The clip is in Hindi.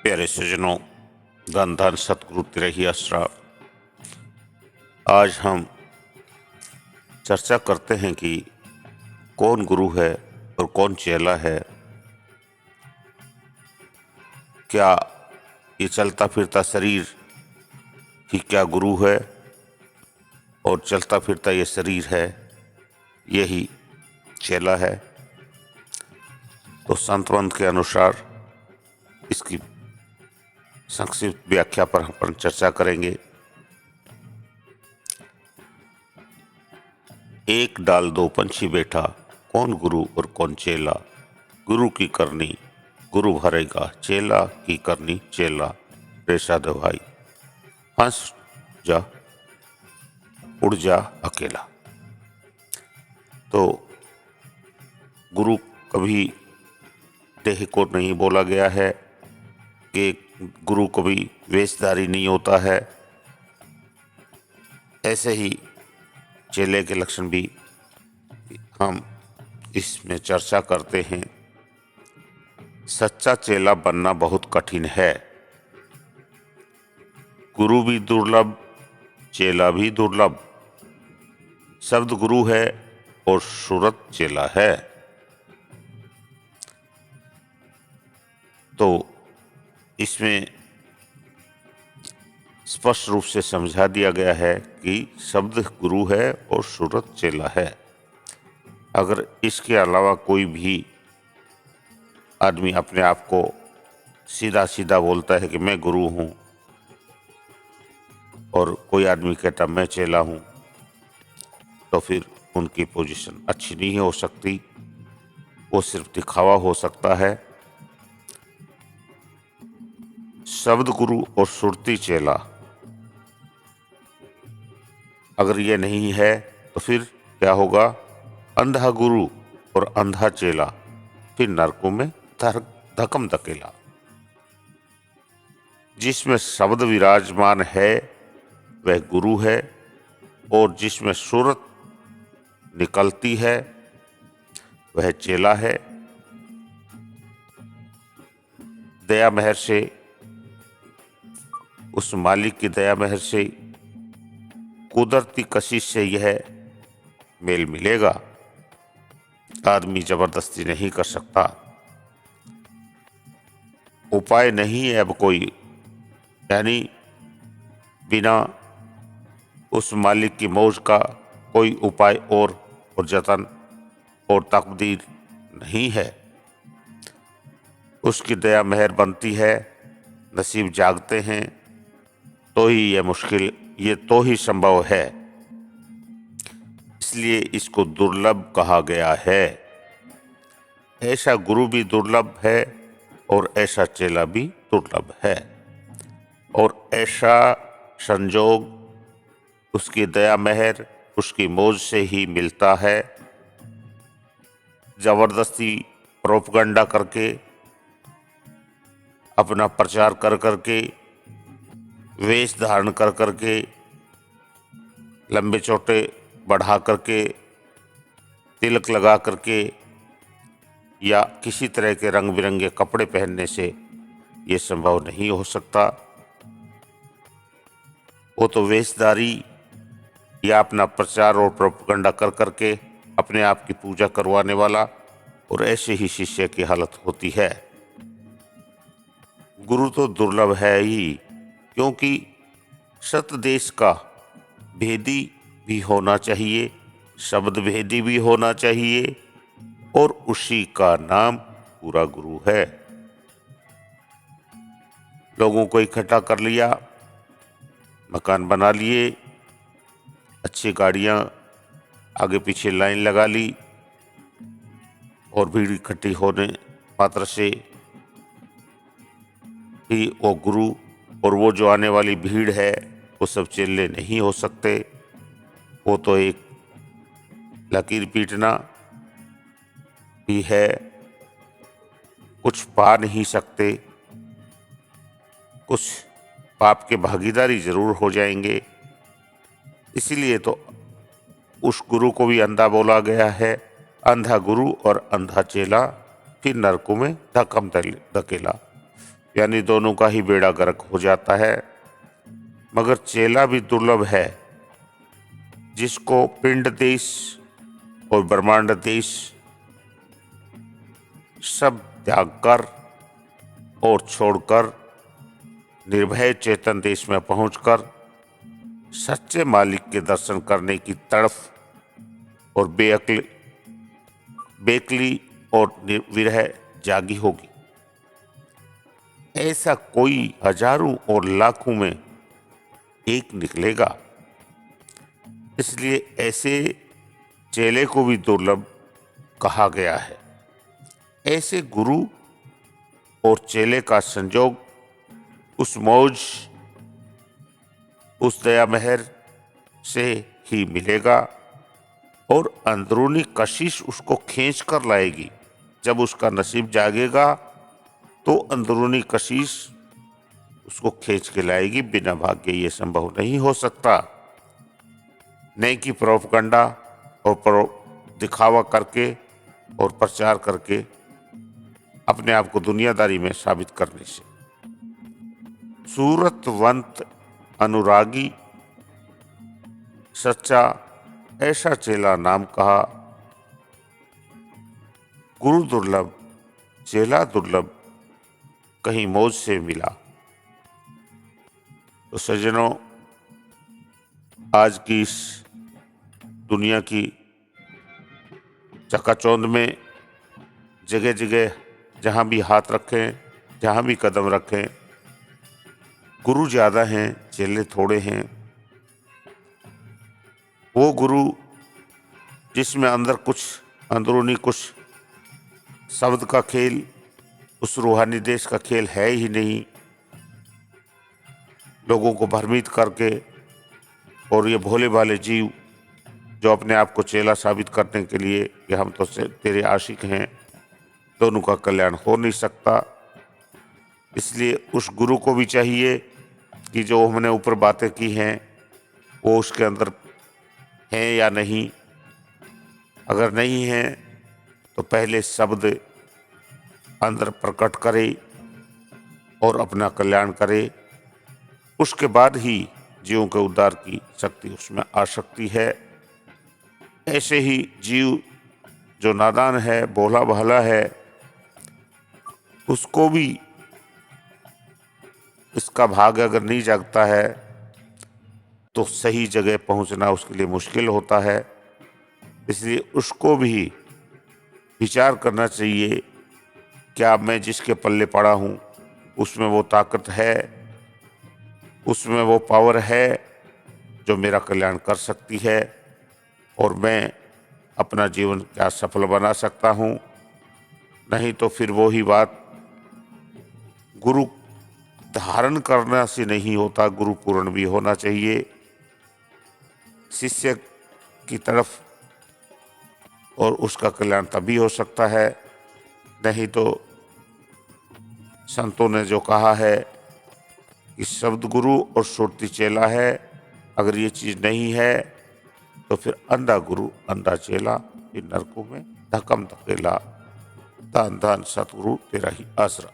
प्यारे सज्जनों, धन धन सतगुरु तेरे ही आसरा। आज हम चर्चा करते हैं कि कौन गुरु है और कौन चेला है। क्या ये चलता फिरता शरीर ही क्या गुरु है और चलता फिरता ये शरीर है यही चेला है। तो संत पंथ के अनुसार इसकी संक्षिप्त व्याख्या पर हम चर्चा करेंगे। एक डाल दो पंछी बैठा, कौन गुरु और कौन चेला। गुरु की करनी गुरु भरेगा, चेला की करनी चेला। रेशा दो भाई, हंस जा उड़ जा अकेला। तो गुरु कभी देह को नहीं बोला गया है कि गुरु कभी वेशधारी नहीं होता है। ऐसे ही चेले के लक्षण भी हम इसमें चर्चा करते हैं। सच्चा चेला बनना बहुत कठिन है। गुरु भी दुर्लभ, चेला भी दुर्लभ। शब्द गुरु है और सूरत चेला है। तो इसमें स्पष्ट रूप से समझा दिया गया है कि शब्द गुरु है और सूरत चेला है। अगर इसके अलावा कोई भी आदमी अपने आप को सीधा सीधा बोलता है कि मैं गुरु हूँ और कोई आदमी कहता मैं चेला हूँ, तो फिर उनकी पोजीशन अच्छी नहीं हो सकती। वो सिर्फ दिखावा हो सकता है। शब्द गुरु और सुरती चेला अगर ये नहीं है तो फिर क्या होगा? अंधा गुरु और अंधा चेला, फिर नरकों में धकम धकेला। जिसमें शब्द विराजमान है वह गुरु है और जिसमें सूरत निकलती है वह चेला है। दया मेहर से, उस मालिक की दया मेहर से, कुदरती कशिश से यह मेल मिलेगा। आदमी जबरदस्ती नहीं कर सकता। उपाय नहीं है अब कोई, यानी बिना उस मालिक की मौज का कोई उपाय और जतन और तकदीर नहीं है। उसकी दया मेहर बनती है, नसीब जागते हैं तो ही यह मुश्किल, ये तो ही संभव है। इसलिए इसको दुर्लभ कहा गया है। ऐसा गुरु भी दुर्लभ है और ऐसा चेला भी दुर्लभ है। और ऐसा संजोग उसकी दया मेहर, उसकी मौज से ही मिलता है। जबरदस्ती प्रोपगंडा करके, अपना प्रचार कर करके, वेश धारण कर करके, लंबे चौटे बढ़ा करके, तिलक लगा करके या किसी तरह के रंग बिरंगे कपड़े पहनने से ये संभव नहीं हो सकता। वो तो वेशधारी या अपना प्रचार और प्रोपगंडा कर करके अपने आप की पूजा करवाने वाला, और ऐसे ही शिष्य की हालत होती है। गुरु तो दुर्लभ है ही, क्योंकि सत देश का भेदी भी होना चाहिए, शब्द भेदी भी होना चाहिए, और उसी का नाम पूरा गुरु है। लोगों को इकट्ठा कर लिया, मकान बना लिए, अच्छी गाड़ियां आगे पीछे लाइन लगा ली, और भीड़ इकट्ठी होने मात्र से ही वो गुरु और वो जो आने वाली भीड़ है वो सब चेले नहीं हो सकते। वो तो एक लकीर पीटना ही है, कुछ पा नहीं सकते, कुछ पाप के भागीदारी जरूर हो जाएंगे। इसीलिए तो उस गुरु को भी अंधा बोला गया है। अंधा गुरु और अंधा चेला, फिर नरकों में धकम धकेला। यानी दोनों का ही बेड़ा गर्क हो जाता है। मगर चेला भी दुर्लभ है जिसको पिंड देश और ब्रह्मांड देश सब त्याग कर और छोड़कर निर्भय चेतन देश में पहुंचकर सच्चे मालिक के दर्शन करने की तड़फ और बेकली और विरह जागी होगी। ऐसा कोई हजारों और लाखों में एक निकलेगा। इसलिए ऐसे चेले को भी दुर्लभ कहा गया है। ऐसे गुरु और चेले का संयोग उस मौज, उस दया मेहर से ही मिलेगा और अंदरूनी कशिश उसको खींच कर लाएगी। जब उसका नसीब जागेगा तो अंदरूनी कशिश उसको खींच के लाएगी। बिना भाग्य ये संभव नहीं हो सकता। नहीं कि प्रोपगंडा और दिखावा करके और प्रचार करके अपने आप को दुनियादारी में साबित करने से। सूरतवंत अनुरागी सच्चा ऐसा चेला नाम कहा। गुरु दुर्लभ चेला दुर्लभ कहीं मौज से मिला। तो सज्जनों, आज की इस दुनिया की चकाचौंध में जगह जगह जहाँ भी हाथ रखें, जहाँ भी कदम रखें, गुरु ज़्यादा हैं, चेले थोड़े हैं। वो गुरु जिसमें अंदरूनी कुछ शब्द का खेल, उस रूहानी देश का खेल है ही नहीं, लोगों को भ्रमित करके, और ये भोले भाले जीव जो अपने आप को चेला साबित करने के लिए कि हम तो तेरे आशिक हैं, दोनों का कल्याण हो नहीं सकता। इसलिए उस गुरु को भी चाहिए कि जो हमने ऊपर बातें की हैं वो उसके अंदर हैं या नहीं। अगर नहीं है तो पहले शब्द अंदर प्रकट करे और अपना कल्याण करे, उसके बाद ही जीवों के उद्धार की शक्ति उसमें आ सकती है। ऐसे ही जीव जो नादान है, भोला भाला है, उसको भी इसका भाग अगर नहीं जागता है तो सही जगह पहुंचना उसके लिए मुश्किल होता है। इसलिए उसको भी विचार करना चाहिए, क्या मैं जिसके पल्ले पड़ा हूँ उसमें वो ताकत है, उसमें वो पावर है जो मेरा कल्याण कर सकती है, और मैं अपना जीवन क्या सफल बना सकता हूँ। नहीं तो फिर वो ही बात, गुरु धारण करना से नहीं होता, गुरु पूर्ण भी होना चाहिए शिष्य की तरफ, और उसका कल्याण तभी हो सकता है। नहीं तो संतों ने जो कहा है कि शब्द गुरु और सुरती चेला है, अगर ये चीज नहीं है तो फिर अंधा गुरु अंधा चेला, फिर नरकों में धकम धकेला। धन धन सतगुरु तेरा ही आसरा।